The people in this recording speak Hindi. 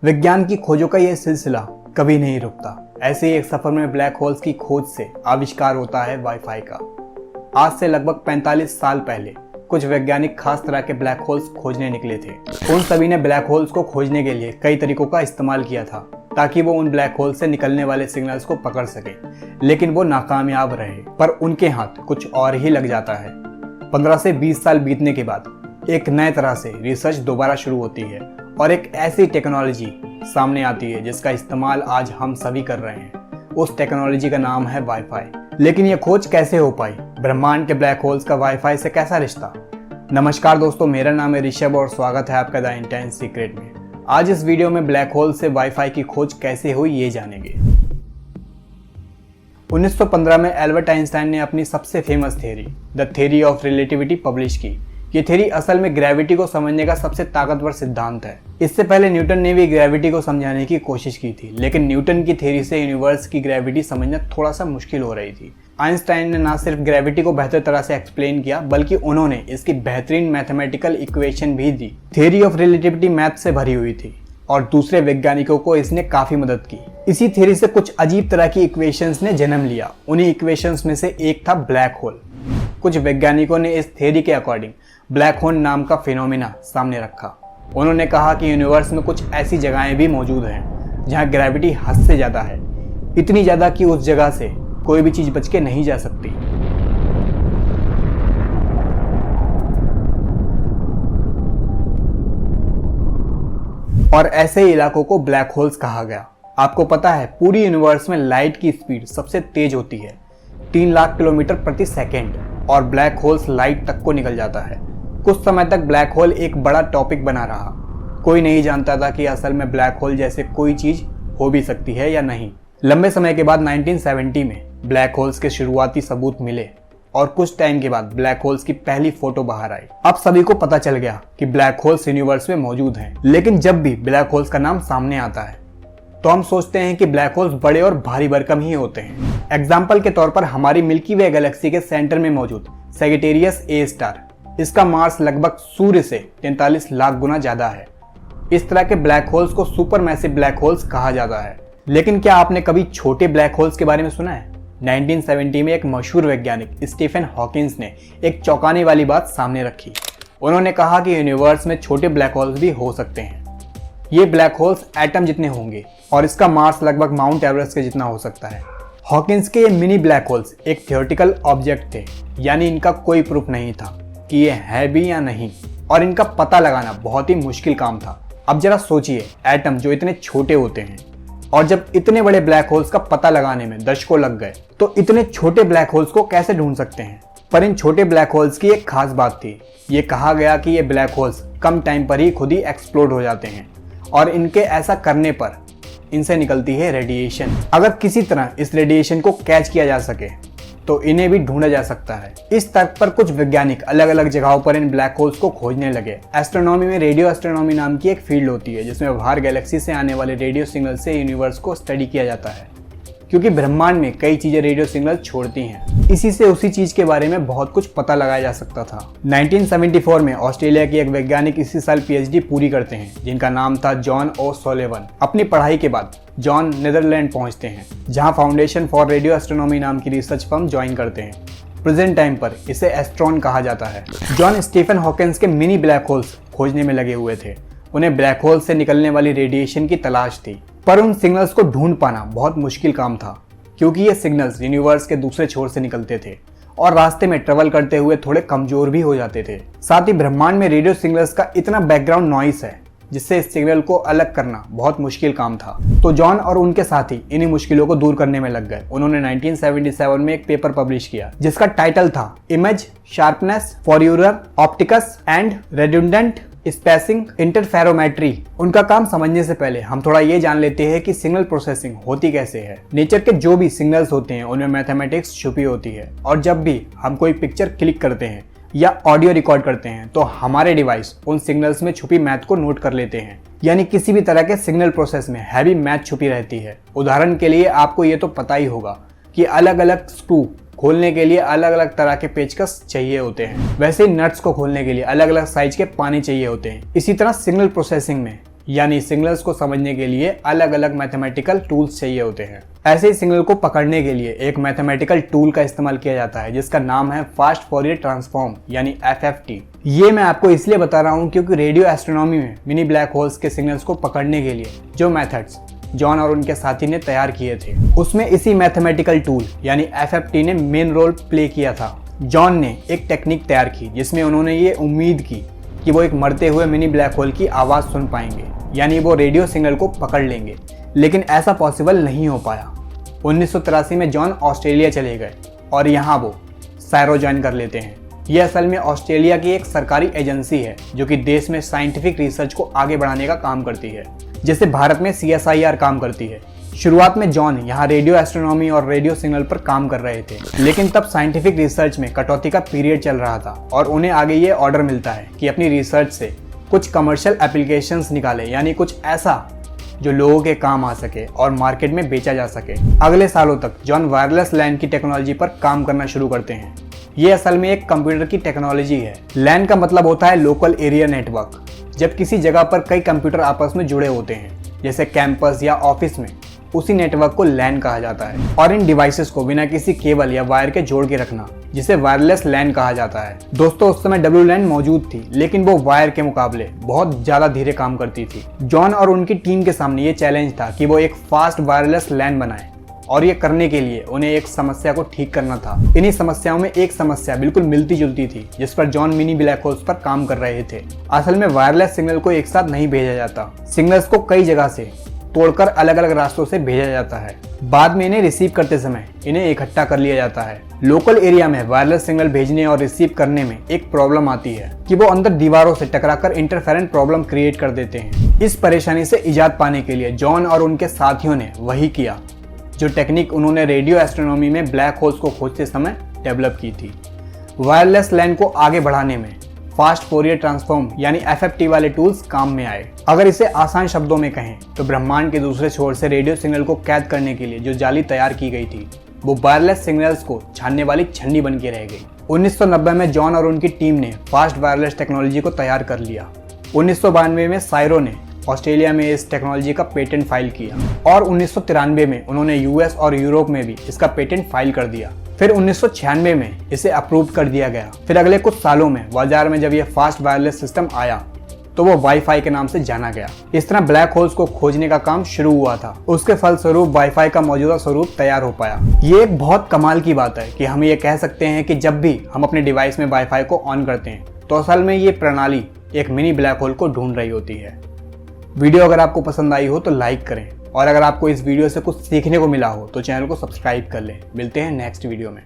विज्ञान की खोजों का यह सिलसिला कभी नहीं रुकता। ऐसे ही एक सफर में ब्लैक होल्स की खोज से आविष्कार होता है वाईफाई का। आज से लगभग 45 साल पहले कुछ वैज्ञानिक खास तरह के ब्लैक होल्स खोजने निकले थे। उन सभी ने ब्लैक होल्स को खोजने के लिए कई तरीकों का इस्तेमाल किया था ताकि वो उन ब्लैक होल से निकलने वाले सिग्नल्स को पकड़ सके, लेकिन वो नाकामयाब रहे। पर उनके हाथ कुछ और ही लग जाता है। 15 से 20 साल बीतने के बाद एक नए तरह से रिसर्च दोबारा शुरू होती है और एक ऐसी टेक्नोलॉजी सामने आती है जिसका इस्तेमाल आज हम सभी कर रहे हैं। उस टेक्नोलॉजी का नाम है वाईफाई। लेकिन ये खोज कैसे हो पाई? ब्रह्मांड के ब्लैक होल्स का वाईफाई से कैसा रिश्ता? नमस्कार दोस्तों, मेरा नाम है ऋषभ और स्वागत है आपका द इंटेंस सीक्रेट में। आज इस वीडियो में ब्लैक होल से वाईफाई की खोज कैसे हुई ये जानेंगे। 1915 में एल्बर्ट आइंस्टाइन ने अपनी सबसे famous theory the theory of relativity publish की। ये थ्योरी असल में ग्रेविटी को समझने का सबसे ताकतवर सिद्धांत है। इससे पहले न्यूटन ने भी ग्रेविटी को समझाने की कोशिश की थी, लेकिन न्यूटन की थ्योरी से यूनिवर्स की ग्रेविटी समझना थोड़ा सा मुश्किल हो रही थी। आइंस्टाइन ने ना सिर्फ ग्रेविटी को बेहतर तरह से एक्सप्लेन किया, बल्कि उन्होंने इसकी बेहतरीन मैथमेटिकल इक्वेशन भी दी। थ्योरी ऑफ रिलेटिविटी मैथ से भरी हुई थी और दूसरे वैज्ञानिकों को इसने काफी मदद की। इसी थ्योरी से कुछ अजीब तरह की इक्वेशंस ने जन्म लिया। उन्हीं इक्वेशंस में से एक था ब्लैक होल। कुछ वैज्ञानिकों ने इस थ्योरी के अकॉर्डिंग ब्लैक होल नाम का फिनोमिना सामने रखा। उन्होंने कहा कि यूनिवर्स में कुछ ऐसी जगहें भी मौजूद हैं जहां ग्रेविटी हद से ज्यादा है, इतनी ज्यादा कि उस जगह से कोई भी चीज बच के नहीं जा सकती। और ऐसे ही इलाकों को ब्लैक होल्स कहा गया। आपको पता है, पूरी यूनिवर्स में लाइट की स्पीड सबसे तेज होती है 3 लाख किलोमीटर प्रति सेकेंड, और ब्लैक होल्स लाइट तक को निकल जाता है। कुछ समय तक ब्लैक होल एक बड़ा टॉपिक बना रहा। कोई नहीं जानता था कि असल में ब्लैक होल जैसे कोई चीज हो भी सकती है या नहीं। लंबे समय के बाद 1970 में ब्लैक होल्स के शुरुआती सबूत मिले और कुछ टाइम के बाद ब्लैक होल्स की पहली फोटो बाहर आई। अब सभी को पता चल गया कि ब्लैक होल्स यूनिवर्स में मौजूद हैं। लेकिन जब भी ब्लैक होल्स का नाम सामने आता है तो हम सोचते हैं कि ब्लैक होल्स बड़े और भारी भरकम ही होते हैं। एग्जाम्पल के तौर पर हमारी मिल्की वे गैलेक्सी के सेंटर में मौजूद सैजिटेरियस ए स्टार, इसका मास लगभग सूर्य से 43 लाख गुना ज्यादा है। इस तरह के ब्लैक होल्स को सुपर मैसिव ब्लैक होल्स कहा जाता है। लेकिन क्या आपने कभी छोटे ब्लैक होल्स के बारे में सुना है? 1970 में एक मशहूर वैज्ञानिक स्टीफन हॉकिंस ने एक चौंकाने वाली बात सामने रखी। उन्होंने कहा कि यूनिवर्स में छोटे ब्लैक होल्स भी हो सकते हैं। ये ब्लैक होल्स एटम जितने होंगे और इसका मास लगभग माउंट एवरेस्ट के जितना हो सकता है। हॉकिंस के ये मिनी ब्लैक होल्स एक थियोरेटिकल ऑब्जेक्ट थे, यानी इनका कोई प्रूफ नहीं था कि ये है भी या नहीं, और इनका पता लगाना बहुत ही मुश्किल काम था। अब जरा सोचिए, एटम जो इतने छोटे होते हैं, और जब इतने बड़े ब्लैक होल्स का पता लगाने में दशकों लग गए तो इतने छोटे ब्लैक होल्स को कैसे ढूंढ सकते हैं? पर इन छोटे ब्लैक होल्स की एक खास बात थी। ये कहा गया कि ये ब्लैक होल्स कम टाइम पर ही खुद ही एक्सप्लोड हो जाते हैं, और इनके ऐसा करने पर इनसे निकलती है रेडिएशन। अगर किसी तरह इस रेडिएशन को कैच किया जा सके तो इन्हें भी ढूंढा जा सकता है। इस तर्क पर कुछ वैज्ञानिक अलग अलग जगहों पर इन ब्लैक होल्स को खोजने लगे। एस्ट्रोनॉमी में रेडियो एस्ट्रोनॉमी नाम की एक फील्ड होती है जिसमें बाहर गैलेक्सी से आने वाले रेडियो सिग्नल से यूनिवर्स को स्टडी किया जाता है, क्योंकि ब्रह्मांड में कई चीजें रेडियो सिग्नल छोड़ती हैं। इसी से उसी चीज के बारे में बहुत कुछ पता लगाया जा सकता था। 1974 में ऑस्ट्रेलिया की एक वैज्ञानिक इसी साल पीएचडी पूरी करते हैं, जिनका नाम था जॉन ओ सोलेवन। अपनी पढ़ाई के बाद जॉन नीदरलैंड पहुंचते हैं, जहां फाउंडेशन फॉर रेडियो एस्ट्रोनॉमी नाम की रिसर्च फर्म ज्वाइन करते हैं। प्रेजेंट टाइम पर इसे एस्ट्रॉन कहा जाता है। जॉन स्टीफन हॉकिंस के मिनी ब्लैक होल्स खोजने में लगे हुए थे। उन्हें ब्लैक होल से निकलने वाली रेडिएशन की तलाश थी, पर उन सिग्नल्स को ढूंढ पाना बहुत मुश्किल काम था, क्योंकि ये सिग्नल्स यूनिवर्स के दूसरे छोर से निकलते थे और रास्ते में ट्रेवल करते हुए थोड़े कमजोर भी हो जाते थे। साथ ही ब्रह्मांड में रेडियो सिग्नल्स का इतना बैकग्राउंड नॉइस है जिससे इस सिग्नल को अलग करना बहुत मुश्किल काम था। तो जॉन और उनके साथी इन्हीं मुश्किलों को दूर करने में लग गए। उन्होंने 1977 में एक पेपर पब्लिश किया जिसका टाइटल था image sharpness Fourier optics and redundant spacing interferometry. उनका काम समझने से पहले हम थोड़ा ये जान लेते हैं कि सिग्नल प्रोसेसिंग होती कैसे है। नेचर के जो भी सिग्नल्स होते हैं उनमें मैथमेटिक्स छुपी होती है, और जब भी हम कोई पिक्चर क्लिक करते हैं या ऑडियो रिकॉर्ड करते हैं तो हमारे डिवाइस उन सिग्नल्स में छुपी मैथ को नोट कर लेते हैं। यानी किसी भी तरह के सिग्नल प्रोसेस में हैवी मैथ छुपी रहती है। उदाहरण के लिए आपको ये तो पता ही होगा कि अलग अलग स्क्रू खोलने के लिए अलग अलग तरह के पेचकस चाहिए होते हैं। वैसे ही नट्स को खोलने के लिए अलग अलग साइज के पाने चाहिए होते हैं। इसी तरह सिग्नल प्रोसेसिंग में यानी सिग्नल्स को समझने के लिए अलग अलग मैथमेटिकल टूल्स चाहिए होते हैं। ऐसे ही सिग्नल को पकड़ने के लिए एक मैथमेटिकल टूल का इस्तेमाल किया जाता है जिसका नाम है फास्ट फोरियर ट्रांसफॉर्म यानी FFT। ये मैं आपको इसलिए बता रहा हूँ क्योंकि रेडियो एस्ट्रोनॉमी में मिनी ब्लैक होल्स के सिग्नल्स को पकड़ने के लिए जो मेथड्स जॉन और उनके साथी ने तैयार किए थे उसमें इसी मैथमेटिकल टूल यानी FFT ने मेन रोल प्ले किया था। जॉन ने एक टेक्निक तैयार की जिसमें उन्होंने ये उम्मीद की कि वो एक मरते हुए मिनी ब्लैक होल की आवाज़ सुन पाएंगे, यानी वो रेडियो सिग्नल को पकड़ लेंगे, लेकिन ऐसा पॉसिबल नहीं हो पाया। 1983 में जॉन ऑस्ट्रेलिया चले गए और यहाँ वो साइरो ज्वाइन कर लेते हैं। ये असल में ऑस्ट्रेलिया की एक सरकारी एजेंसी है जो कि देश में साइंटिफिक रिसर्च को आगे बढ़ाने का काम करती है, जैसे भारत में CSIR काम करती है। शुरुआत में जॉन यहाँ रेडियो एस्ट्रोनॉमी और रेडियो सिग्नल पर काम कर रहे थे, लेकिन तब साइंटिफिक रिसर्च में कटौती का पीरियड चल रहा था और उन्हें आगे ये ऑर्डर मिलता है कि अपनी रिसर्च से कुछ कमर्शियल एप्लीकेशंस निकाले, यानी कुछ ऐसा जो लोगों के काम आ सके और मार्केट में बेचा जा सके। अगले सालों तक जॉन वायरलेस लैन की टेक्नोलॉजी पर काम करना शुरू करते हैं। ये असल में एक कंप्यूटर की टेक्नोलॉजी है। लैन का मतलब होता है लोकल एरिया नेटवर्क। जब किसी जगह पर कई कंप्यूटर आपस में जुड़े होते हैं, जैसे कैंपस या ऑफिस में, उसी नेटवर्क को लैन कहा जाता है। और इन डिवाइसेस को बिना किसी केबल या वायर के जोड़ के रखना, जिसे वायरलेस लैन कहा जाता है। दोस्तों, उस समय WLAN मौजूद थी, लेकिन वो वायर के मुकाबले बहुत ज्यादा धीरे काम करती थी। जॉन और उनकी टीम के सामने ये चैलेंज था कि वो एक फास्ट वायरलेस लैन बनाए, और ये करने के लिए उन्हें एक समस्या को ठीक करना था। इन्हीं समस्याओं में एक समस्या बिल्कुल मिलती जुलती थी जिस पर जॉन मिनी ब्लैक होल्स पर काम कर रहे थे। असल में वायरलेस सिग्नल को एक साथ नहीं भेजा जाता। सिग्नल्स को कई जगह से तोड़कर अलग अलग रास्तों से भेजा जाता है। बाद में इन्हें रिसीव करते समय इन्हें इकट्ठा कर लिया जाता है। लोकल एरिया में वायरलेस सिग्नल भेजने और रिसीव करने में एक प्रॉब्लम आती है कि वो अंदर दीवारों से टकराकर इंटरफेरेंट प्रॉब्लम क्रिएट कर देते हैं। इस परेशानी से इजाद पाने के लिए जॉन और उनके साथियों ने वही किया जो टेक्निक उन्होंने रेडियो एस्ट्रोनॉमी में ब्लैक होल्स को खोजते समय डेवलप की थी। वायरलेस लैन को आगे बढ़ाने में फास्ट फोरियर ट्रांसफॉर्म यानी FFT वाले टूल्स काम में आए। अगर इसे आसान शब्दों में कहें तो ब्रह्मांड के दूसरे छोर से रेडियो सिग्नल को कैद करने के लिए जो जाली तैयार की गई थी वो वायरलेस सिग्नल्स को छानने वाली छन्नी बन के रह गई। 1990 में जॉन और उनकी टीम ने फास्ट वायरलेस टेक्नोलॉजी को तैयार कर लिया। 1992 में साइरो ने ऑस्ट्रेलिया में इस टेक्नोलॉजी का पेटेंट फाइल किया और 1993 में उन्होंने US और यूरोप में भी इसका पेटेंट फाइल कर दिया। फिर 1996 में इसे अप्रूव कर दिया गया। फिर अगले कुछ सालों में बाजार में जब यह फास्ट वायरलेस सिस्टम आया तो वो वाईफाई के नाम से जाना गया। इस तरह ब्लैक होल्स को खोजने का काम शुरू हुआ था। उसके फलस्वरूप वाईफाई का मौजूदा स्वरूप तैयार हो पाया। ये एक बहुत कमाल की बात है कि हम ये कह सकते हैं कि जब भी हम अपने डिवाइस में वाईफाई को ऑन करते हैं तो असल में ये प्रणाली एक मिनी ब्लैक होल को ढूंढ रही होती है। वीडियो अगर आपको पसंद आई हो तो लाइक करें, और अगर आपको इस वीडियो से कुछ सीखने को मिला हो तो चैनल को सब्सक्राइब कर लें। मिलते हैं नेक्स्ट वीडियो में।